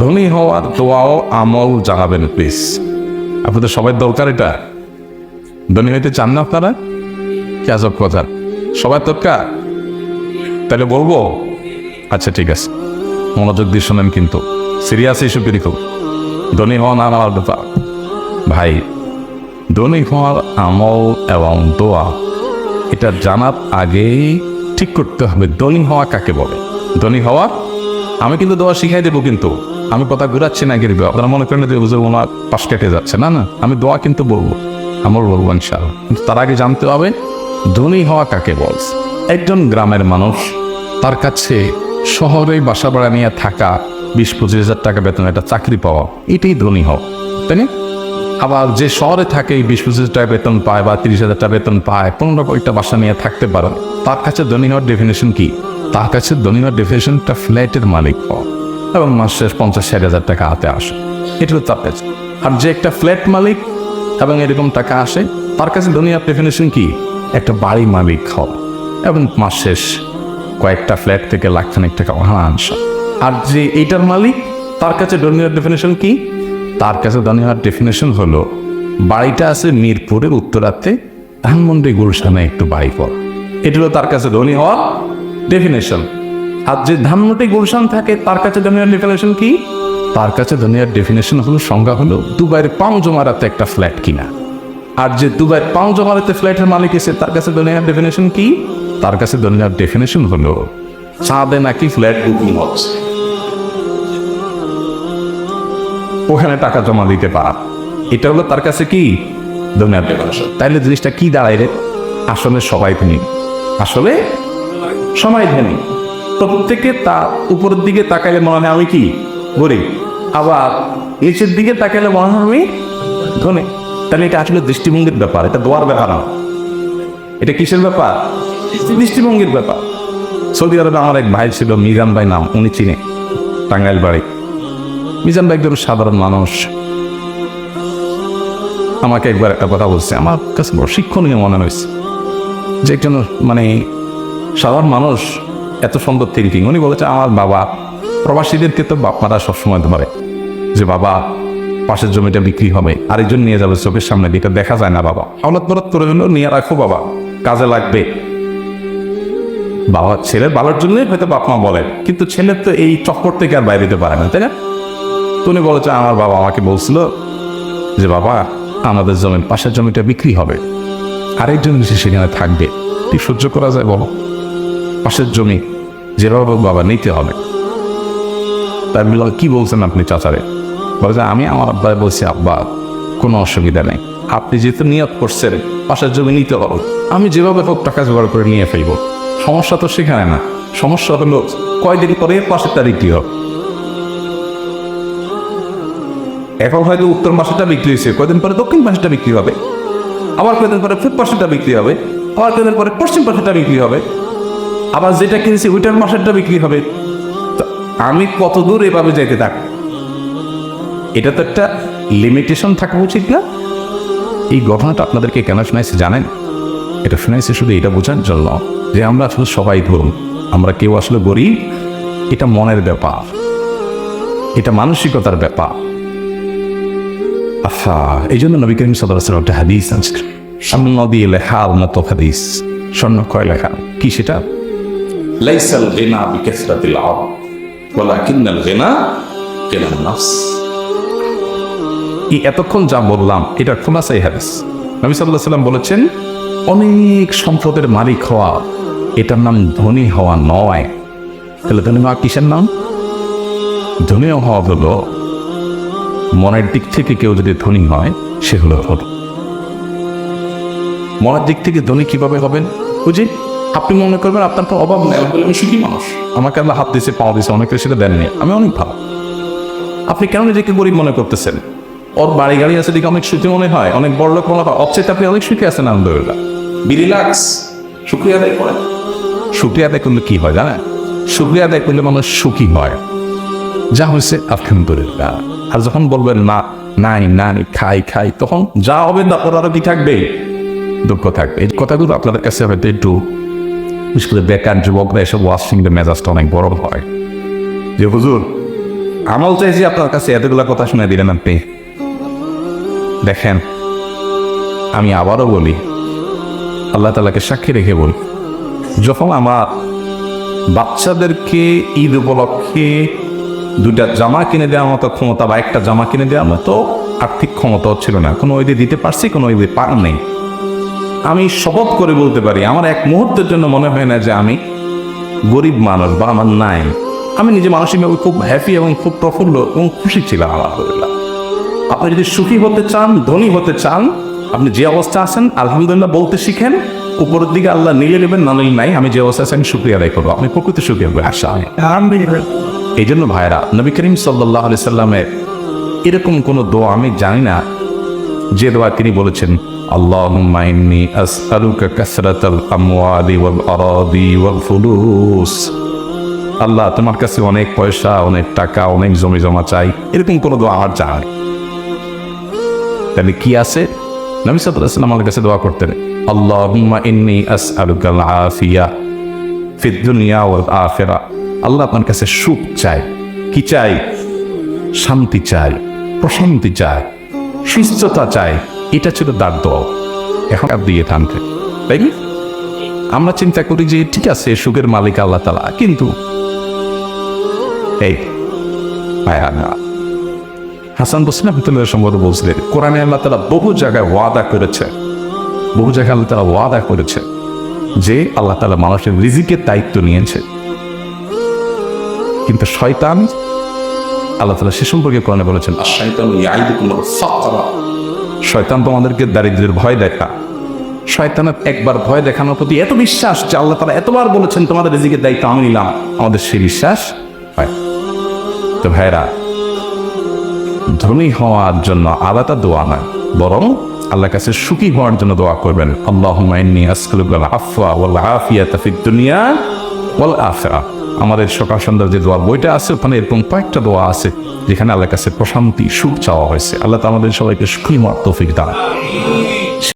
ধনী হওয়ার দোয়াও আমল জানাবেন প্লিজ। আপনাদের সবাই দরকার এটা। ধনী হইতে চান না আপনারা? কি আজব কথা, সবাই দরকার। তাহলে বলবো? আচ্ছা ঠিক আছে, মনোযোগ দিয়ে শোনেন কিন্তু, সিরিয়াস ইস্যু কিন্তু। ধনী হওয়া না আমার ব্যাপার ভাই। ধনী হওয়ার আমল এবং দোয়া এটা জানার আগেই ঠিক করতে হবে ধনী হওয়া কাকে বলে। ধনী হওয়া, আমি কিন্তু দোয়া শিখাই দেবো, কিন্তু আমি কথা ঘুরাচ্ছি না গিয়ে আপনারা মনে করেন যে বুঝে ওনার পাশ কেটে যাচ্ছে, না না, আমি দোয়া কিন্তু বলবো, আমল বলবো ইনশাআল্লাহ। কিন্তু তার আগে জানতে হবে ধনী হওয়া কাকে বলছে। একজন গ্রামের মানুষ, তার কাছে শহরে বাসা ভাড়া নিয়ে থাকা, 20-25 হাজার টাকা বেতন একটা চাকরি পাওয়া, এটাই ধনী হওয়া, তাই না? আবার যে শহরে থাকে 20-25 হাজার টাকা বেতন পায় বা 30 হাজার টাকা বেতন পায়, 15-20টা বাসা নিয়ে থাকতে পারে, তার কাছে ধনী হওয়ার ডেফিনেশন কি? তার কাছে ধনী হওয়ার ডেফিনেশনটা ফ্ল্যাটের মালিক হওয়া এবং মাসে 50-60 হাজার টাকা হাতে আসে, এটা হলো তার কাছে। আর যে একটা ফ্ল্যাট মালিক এবং এরকম টাকা আসে, তার কাছে ধনী হওয়ার ডেফিনেশন কি? একটা বাড়ি মালিক হওয়া এবং মাস শেষ কয়েকটা ফ্ল্যাট থেকে লাখখানেক টাকা আসা। আর যে এইটার মালিক, তার কাছে ধনী হওয়ার ডেফিনেশন কি? তার কাছে ধনী হওয়ার ডেফিনেশন হলো বাড়িটা আছে মিরপুরের উত্তরাতে, ধানমন্ডি গুলশানে একটু বাড়ি পর, এটা হলো তার কাছে ধনী হওয়ার ডেফিনেশন। আর যে ধানমন্ডি গুলশান থাকে, তার কাছে ধনী হওয়ার ডেফিনেশন কি? তার কাছে ধনী হওয়ার ডেফিনেশন হলো, সংজ্ঞা হলো দুবাইয়ের পাঁচজমারাতে একটা ফ্ল্যাট কিনা। আর যে দুবাইয়ের পাঁচজমারাতে ফ্ল্যাটের মালিক এসে, তার কাছে ধনী হওয়ার ডেফিনেশন কি? তার কাছে ধনী হওয়ার ডেফিনেশন হলো চাঁদে নাকি ফ্ল্যাট বুকিং হচ্ছে, ওখানে টাকা জমা দিতে পারা, এটা হলো তার কাছে কি? ধনী হওয়ার ডেফিনেশন। তাইলে জিনিসটা কি দাঁড়ায় রে? আসলে সবাই ধনী, আসলে সবাই ধনী। প্রত্যেকে তার উপরের দিকে তাকাইলে মনে হয় আমি কি গরিব, আবার নিচের দিকে তাকাইলে মনে হয় আমি ধনী। তাহলে এটা আসলে দৃষ্টিভঙ্গির ব্যাপার, এটা দোয়ার ব্যাপার না। এটা কিসের ব্যাপার? দৃষ্টিভঙ্গির ব্যাপার। সৌদি আরবে আমার এক ভাই ছিল, মিজান ভাই নাম, উনি চিনে, টাঙ্গাইল বাড়ি। মিজান ভাই একজন সাধারণ মানুষ। আমাকে একবার একটা কথা বলছে, আমার কাছে বড় শিক্ষণীয় মনে হয়েছে, যে একজন মানে সাধারণ মানুষ, এত সুন্দর থিঙ্কিং। উনি বলেছে, আমার বাবা, প্রবাসীদেরকে তো বাপমারা সবসময় ধরে যে বাবা পাশের জমিটা বিক্রি হবে, আরেকজন নিয়ে যাবে চোখের সামনে, এটা দেখা যায় না, বাবা হঠাৎ বরাত করে হলো নিয়ে রাখো, বাবা কাজে লাগবে। বাবা ছেলের ভালোর জন্যই হয়তো বাপ মা বলেন, কিন্তু ছেলের তো এই চক্কর থেকে আর বাইরে দিতে পারে না, তাই না? তো উনি বলেছে, আমার বাবা আমাকে বলছিল যে বাবা আমাদের জমির পাশের জমিটা বিক্রি হবে, আরেকজন এসে সেখানে থাকবে, কি সহ্য করা যায় বলো? পাশের জমি যেভাবে বাবা নিতে হবে। তাই বলল, কি বলছেন আপনি চাচারে? বলছে, আমি আমার আব্বাই বলছি, আব্বা কোনো অসুবিধা নেই, আপনি যেহেতু নিয়ত করছেন পাশের জমি নিতে হবে, আমি যেভাবে হোক টাকা জোগাড় করে নিয়ে ফেলবো। সমস্যা তো সেখানে না, সমস্যা হলো কয়দিন পরে পাশের তারিখ কি হবে। এখন হয়তো উত্তর পাশেরটা বিক্রি হয়েছে, কয়দিন পরে দক্ষিণ পাশেরটা বিক্রি হবে, আবার কয়দিন পরে পূর্ব পাশেরটা বিক্রি হবে, আবার কয়দিন পরে পশ্চিম পাশেরটা বিক্রি হবে, আবার যেটা কিনেছি ওইটার মাসেরটা বিক্রি হবে। তো আমি কত দূর এভাবে যেতে থাক, এটা তো একটা লিমিটেশন থাকা উচিত না? এই ঘটনাটা আপনাদেরকে কেন শোনাইছে জানেন? এটা শোনাইছে শুধু এটা বোঝার জন্য যে আমরা আসলে সবাই ধরুন, আমরা কেউ আসলে গরিব, এটা মনের ব্যাপার, এটা মানসিকতার ব্যাপার। আচ্ছা, এই জন্য নবী করিম সাল্লাল্লাহু আলাইহি ওয়াসাল্লাম একটা হাদিস আছে, স্বর্ণ দিয়ে লেখা মতো হাদিস, স্বর্ণ কয় লেখা, কি সেটা? লাইসাল গিনা বিকাসরাতিল আরব ওয়ালাকিন্নাল গিনা গিনান নাফস। এই এতক্ষণ যা বললাম এটা খুলাসাই হাদিস। নবী সাল্লাল্লাহু আলাইহি ওয়াসাল্লাম বলেছেন, অনেক সম্পদের মালিক হওয়া এটার নাম ধনী হওয়া নয়। তাহলে ধনী হওয়া কিসের নাম? ধনী হওয়া হলো মনের দিক থেকে কেউ যদি ধনী হয়, সে হলো ধনী। মনের দিক থেকে ধনী কিভাবে হবেন? বুঝি আপনি মনে করবেন আপনার তো অভাব নেই, আমি সুখী মানুষ, আমাকে আল্লাহ হাত দিয়েছে, পাও দিয়েছে, অনেকে সেটা দেননি, আমি অনেক ভালো। আপনি কেন নিজেকে গরিব মনে করতেছেন? ওর বাড়ি গাড়ি আছে দিকে অনেক সুখী মনে হয়, অনেক বড় লোক মনে হয়, অবচেয়ে আপনি অনেক সুখী আছেন, আলহামদুলিল্লাহ, রিল্যাক্স, শুকরিয়া আদায় করেন। শুকরিয়া আদায় করলে কি হয় জানেন? শুকরিয়া আদায় করলে মানুষ সুখী হয়, যা হয়েছে আলহামদুলিল্লাহ। আর যখন বলবেন না নাই নাই খাই খাই, তখন যা হবে তারপর আরো কি থাকবে? দুঃখ থাকবে। এই কথাগুলো আপনাদের কাছে হয়তো একটু, বিশেষ করে বেকার যুবকরা এসব ওয়াজ শুনলে মেজাজটা অনেক বড় হয়, যে হুজুর আমল চাইছি আপনার কাছে, এতগুলা কথা শুনে দিলেন আপনি। দেখেন, আমি আবারও বলি, আল্লাহ তাআলাকে সাক্ষী রেখে বলি, যখন আমার বাচ্চাদেরকে ঈদ উপলক্ষে 2টা জামা কিনে দেওয়ার মতো ক্ষমতা বা একটা জামা কিনে দেওয়ার মতো আর্থিক ক্ষমতাও ছিল না, কোনো ঈদে দিতে পারছি, কোনো ঈদে পার নেই, আমি শপথ করে বলতে পারি আমার এক মুহূর্তের জন্য মনে হয় না যে আমি গরিব মানুষ বা আমার নাই। আমি নিজে মানসিকভাবে খুব হ্যাপি এবং খুব প্রফুল্ল এবং খুশি ছিলাম আলহামদুলিল্লাহ। আপনি যদি সুখী হতে চান, ধনী হতে চান, আপনি যে অবস্থা আছেন আলহামদুলিল্লাহ বলতে শিখেন, উপরের দিকে আল্লাহ নিলে নেবেন, না নিলে নাই। আমি যে অবস্থা আছি আমি শুকরিয়া আদায় করবো, আপনি প্রকৃত সুখী হবে আশা। এই জন্য ভাইরা, নবী করিম সাল্লাল্লাহু আলাইহি সাল্লামের এরকম কোনো দোয়া আমি জানি না যে দোয়া তিনি বলেছেন, আল্লাহুম্মা ইন্নী আসআলুকা কাসরাতাল আমওয়ালি ওয়াল আরাদি ওয়াল ফুলুস। আল্লাহ, তোমার কাছে অনেক পয়সা, অনেক টাকা, অনেক জমি জমা চাই, এরকম কোনো দোয়া আমার জানা নেই। তাহলে কি আছে? নবী সাল্লাল্লাহু আলাইহি ওয়াসাল্লাম আমাদের কাছে দোয়া করতেন, আল্লাহুম্মা ইন্নী আসআলুকাল আফিয়া ফিদ দুনিয়া ওয়াল আখিরাহ। আল্লাহ আপনার কাছে সুখ চাই। কি চাই? শান্তি চাই, প্রশান্তি চাই, সুস্থতা চাই। এটা ছিল তার দোয়া। এখন আর দিয়ে থামতে, তাই না? আমরা চিন্তা করি যে ঠিক আছে, সুখের মালিক আল্লাহ তাআলা, কিন্তু এই হাসান বসরি রাহমাতুল্লাহ সম্ভবত বলছিলেন, কোরআনে আল্লাহ তাআলা বহু জায়গায় ওয়াদা করেছে, বহু জায়গায় আল্লাহ তাআলা ওয়াদা করেছে যে আল্লাহ তাআলা মানুষের রিজিকের দায়িত্ব নিয়েছে। কিন্তু শয়তান, আল্লাহ তাআলা সে সম্পর্কে কোরআনে বলেছেন, আশ-শাইতানু ইয়াইদুকুমুল ফাকরা। শয়তান তোমাদেরকে দারিদ্র্যের ভয় দেখা। শয়তানের একবার ভয় দেখানোর প্রতি এত বিশ্বাস যে আল্লাহ তাআলা এতবার বলেছেন তোমাদের রিজিকের দায়িত্ব আমি নিলাম, আমাদের সেই বিশ্বাস হয়। তো ভাইরা, ধনী হওয়ার জন্য আলাদা দোয়া নয়, বরং আল্লাহর কাছে সুখী হওয়ার জন্য দোয়া করবেন। আল্লাহুম্মা ইন্নী আসআলুকাল আফওয়া ওয়াল আফিয়াতা ফিদ দুনিয়া ওয়াল আখিরাহ। আমাদের সকাল সন্ধ্যার যে দোয়া বইটা আছে, ওখানে এরকম কয়েকটা দোয়া আছে যেখানে আল্লাহর কাছে প্রশান্তি, সুখ চাওয়া হয়েছে। আল্লাহ তাআলা আমাদের সবাইকে সুখী হওয়ার তৌফিক দান।